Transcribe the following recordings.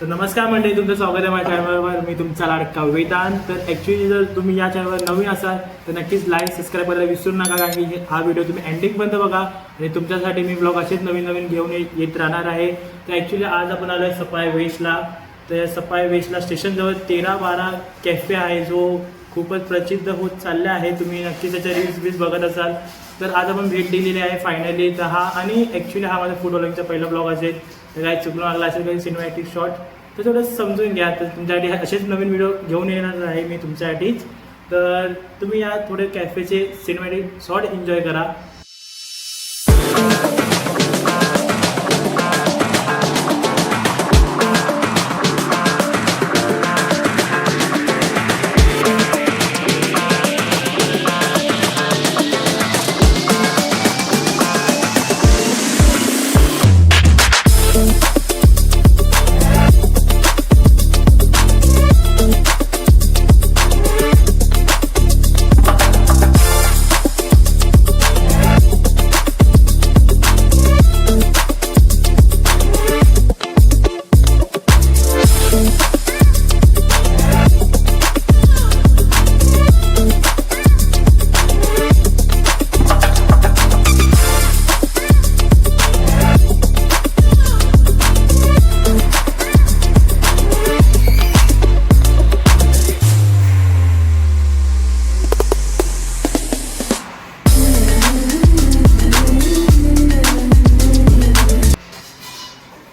तर नमस्कार मंडळी, तुमचं स्वागत आहे माझ्या चॅनलवर. मी तुमचा लाडका वेदांत. तर ॲक्च्युली जर तुम्ही या चॅनलवर नवीन असाल तर नक्कीच लाईक सबस्क्राईब करायला विसरू नका, कारण की हा व्हिडिओ तुम्ही एंडिंगपर्यंत बघा आणि तुमच्यासाठी मी ब्लॉग असेच नवीन नवीन घेऊन येत राहणार आहे. तर ॲक्च्युली आज आपण आलो आहे सफाई वेस्टला. तर सफाई वेस्टला स्टेशनजवळ 13-12 कॅफे आहे, जो खूपच प्रसिद्ध होत चालले आहे. तुम्ही नक्की त्याच्या रील्स बघत असाल. तर आज आपण भेट दिलेली आहे फायनली. तर हा आणि ॲक्च्युली हा माझा फूड व्लॉगिंगचा पहिला ब्लॉग असेल. तर काही चुकलं लागला असेल काही सिनेमॅटिक शॉट तर थोडं समजून घ्या. तर तुमच्यासाठी असेच नवीन व्हिडिओ घेऊन येणार आहे मी तुमच्यासाठीच. तर तुम्ही या थोडे कॅफेचे सिनेमॅटिक शॉट एन्जॉय करा.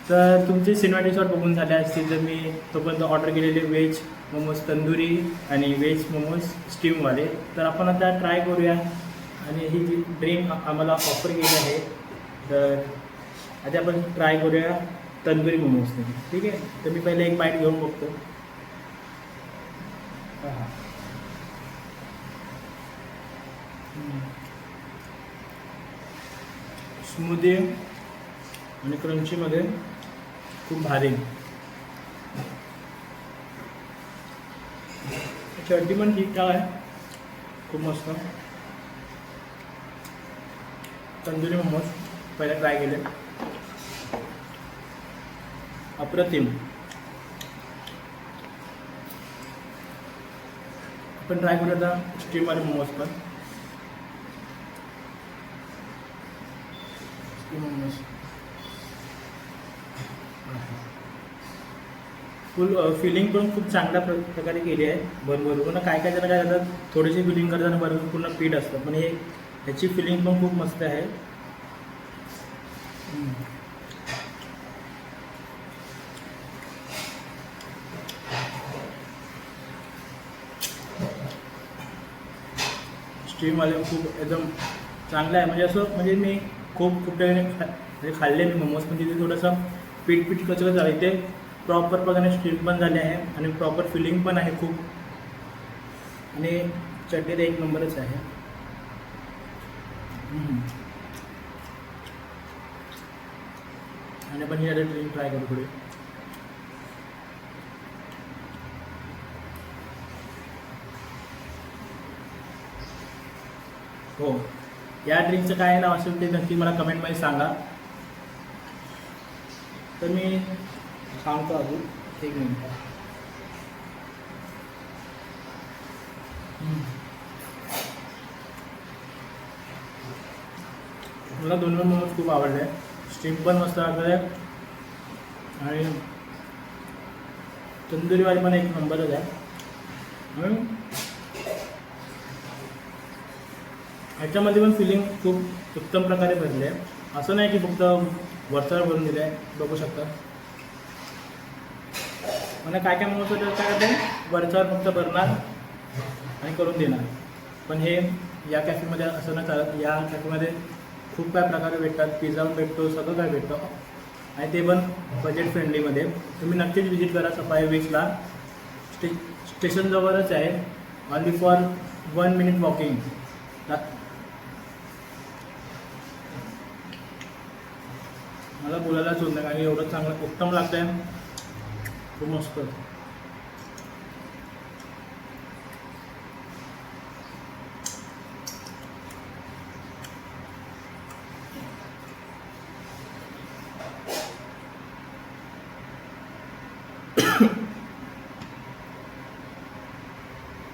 तर तुमचे सिनेमॅटिक शॉट बघून झाले असतील. तर मी तोपर्यंत ऑर्डर केलेले व्हेज मोमोज तंदुरी आणि व्हेज मोमोज स्टीमवाले. तर आपण आता ट्राय करूया. आणि ही जी ड्रिंक आम्हाला ऑफर केली आहे, तर आता आपण ट्राय करूया तंदुरी मोमोजने. ठीक आहे. तर मी पहिले एक बाईट घेऊन बघतो. हां, स्मूदी आणि क्रंचीमध्ये खूप भारी. चटणी पण ठीकठाक आहे, खूप मस्त. तंदुरी मोमोज पहिले ट्राय केले, अप्रतिम. आपण ट्राय करूया आता स्टीमवाले मोमोज पण. मोमोज फुल फिलिंग पण खूप चांगल्या प्रकारे केली आहे. बरोबर काय काय जण काय करतात, थोडीशी फिलिंग करताना बरोबर पूर्ण पीठ असतं, पण हे ह्याची फिलिंग पण खूप मस्त आहे. स्टीमवाले खूप एकदम चांगलं आहे. म्हणजे असं म्हणजे मी खूप म्हणजे खाल्ले मी मोमोज, पण तिथे थोडंसं पीठ कचरत झालं. इथे प्रॉपर प्रकारे स्टीम पण झाले आहे आणि प्रॉपर फिलिंग पण आहे खूप. आणि चटणी तर एक नंबरच आहे. आणि आपण ही ड्रिंक ट्राय करू पुढे. हो, या ड्रिंकचं काय नाव असेल ते नक्की मला कमेंटमध्ये सांगा. तर मी सांगतो अजून एक मिनिट. मला दोन मोमोज खूप आवडले. स्टीम पण मस्त आहे आणि तंदुरीवाली पण एक नंबरच आहे. आणि ह्याच्यामध्ये पण फिलिंग खूप उत्तम प्रकारे भरली आहे. असं नाही की फक्त वरच्यावर भरून दिलं आहे. बघू शकता मला काय काय मोमोज होतं, काय करते वरच्यावर फक्त भरणार आणि करून देणार. पण हे या कॅफेमध्ये असं न चालत. या कॅफेमध्ये खूप काय प्रकारे भेटतात. पिझ्झा पण भेटतो, सगळं काय भेटतं, आणि ते पण बजेट फ्रेंडलीमध्ये. तुम्ही नक्कीच विजिट करा सफाई वेस्टला. स्टेशनजवळच आहे. Only for 1 minute walking. मला बोलायलाच होत नाही, कारण एवढं चांगलं उत्तम लागतं आहे, खूप मस्त.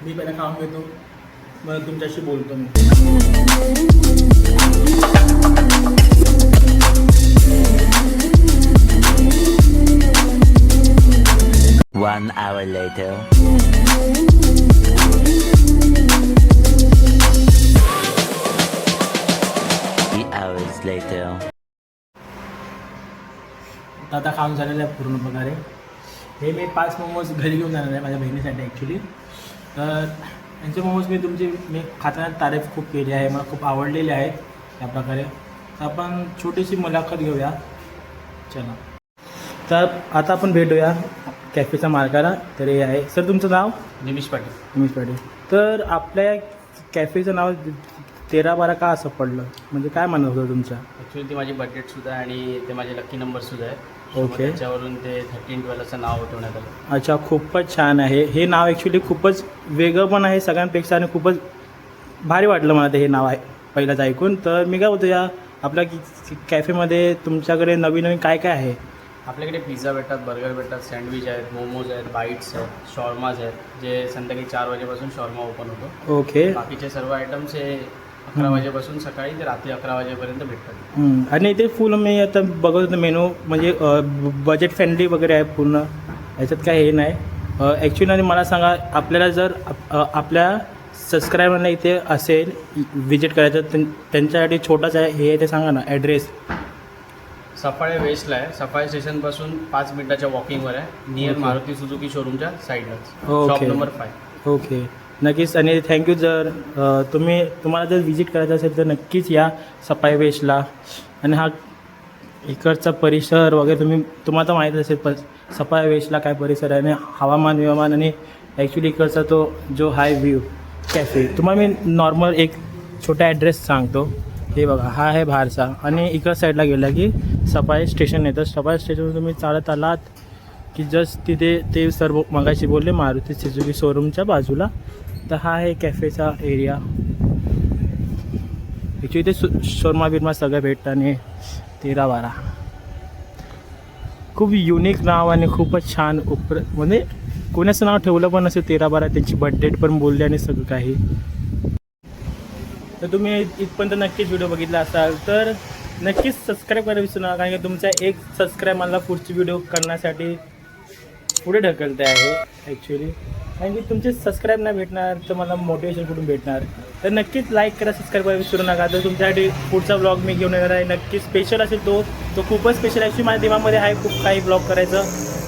मी पहिला खाऊन घेतो, मग तुमच्याशी बोलतो मी. One hour later. 3 hours later. आता खाऊन झालेलं आहे पूर्ण प्रकारे. हे मी 5 मोमोज घरी घेऊन जाणार आहे माझ्या बहिणीसाठी ॲक्च्युली. तर यांचे मोमोज मी खाताना तारीफ खूप केली आहे, मला खूप आवडलेले आहेत त्याप्रकारे. तर आपण छोटीशी मुलाखत घेऊया, चला. तर आता आपण भेटूया कॅफेचा मालकाला. तर हे आहे सर, तुमचं नाव? निमिष पाटील. निमिष पाटील. तर आपल्या कॅफेचं नाव 13-12 का असं पडलं, म्हणजे काय म्हणत होतं तुमच्या? ॲक्च्युली ती माझी बर्थडेटसुद्धा आहे आणि ते माझे लकी नंबरसुद्धा आहे. ओके. त्याच्यावरून ते 13-12 असं नाव ठेवण्यात आलं. अच्छा, खूपच छान आहे हे नाव. ॲक्च्युली खूपच वेगळं पण आहे सगळ्यांपेक्षा आणि खूपच भारी वाटलं मला ते हे नाव आहे पहिलाच ऐकून. तर मी काय बोलतो, या आपल्या कॅफेमध्ये तुमच्याकडे नवीन नवीन काय काय आहे? आपल्याकडे पिझ्झा भेटतात, बर्गर भेटतात, सँडविच आहेत, मोमोज आहेत, बाईट्स आहेत, शॉर्माज आहेत, जे संध्याकाळी 4 वाजेपासून शॉर्मा ओपन होतो. ओके. बाकीचे सर्व आयटम्स हे 11 वाजेपासून सकाळी ते रात्री 11 वाजेपर्यंत भेटतात. आणि ते फुल मी आता बघत होतो मेनू, म्हणजे बजेट फ्रेंडली वगैरे आहे पूर्ण, याच्यात काय हे नाही ॲक्च्युली. आणि मला सांगा, आपल्याला जर आपल्या सबस्क्रायबरला इथे असेल विजिट करायचं, त्यांच्यासाठी छोटाच आहे हे ते सांगा ना ॲड्रेस. सफाळे वेस्टला आहे, सफाळे स्टेशनपासून 5 मिनिटाच्या वॉकिंगवर आहे, नियर ओके. मारुती सुझुकी शोरूमच्या साईडलाच, ओके. Shop number 5. ओके, नक्कीच. आणि थँक्यू. जर तुम्हाला जर विजिट करायचं असेल तर नक्कीच या सफाई वेस्टला. आणि हा इकडचा परिसर वगैरे तुम्हाला तर माहीत असेल सफाई वेस्टला काय परिसर आहे, आणि हवामान आणि ॲक्च्युली इकडचा तो जो हाय व्ह्यू कॅफे. तुम्हाला मी नॉर्मल एक छोटा ॲड्रेस सांगतो. हे बघा, हा आहे बाहेरचा, आणि इकडं साईडला गेला की सफाई स्टेशन येतं. सफाई स्टेशनवर तुम्ही चालत आलात की जस्ट तिथे ते सर्व मगाशी बोलले मारुती सुझुकी शोरूमच्या बाजूला. तर हा आहे कॅफेचा एरिया. ॲक्च्युली इथे शोरमा बिरमा सगळं भेटतं. आणि 13-12 खूप युनिक नाव आणि खूपच छान म्हणजे कोणाचं नाव ठेवलं पण असेल 13-12, त्यांची बर्थडेट पण बोलली आणि सगळं काही. तर तुम्ही इथपर्यंत नक्कीच व्हिडिओ बघितला असाल तर नक्कीच सबस्क्राईब करायला विसरू नका, कारण की तुमचा एक सबस्क्राईब मला पुढची व्हिडिओ करण्यासाठी पुढे ढकलते आहे ॲक्च्युली. कारण की तुमचे सबस्क्राईब नाही भेटणार तर मला मोटिवेशन कुठून भेटणार. तर नक्कीच लाईक करा, सबस्क्राईब करायला विसरू नका. तर तुमच्यासाठी पुढचा ब्लॉग मी घेऊन येणार आहे, नक्कीच स्पेशल असेल. तो खूपच स्पेशल. ॲक्च्युली माझ्या दिमागमध्ये आहे खूप काही ब्लॉग करायचं,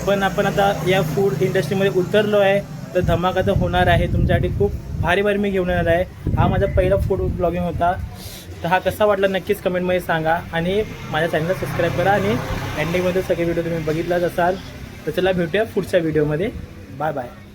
पण आपण आता या फूड इंडस्ट्रीमध्ये उतरलो आहे तर धमाका तर होणार आहे. तुमच्यासाठी खूप भारी मी घेऊन येणार आहे. हा माझा पहिला फूड ब्लॉगिंग होता. तर हा कसा वाटला नक्कीच कमेंटमध्ये सांगा, आणि माझ्या चॅनलला सबस्क्राईब करा. आणि एंडिंगमध्ये सगळे व्हिडिओ तुम्ही बघितलाच असाल. तर चला भेटूया पुढच्या व्हिडिओमध्ये. Bye bye.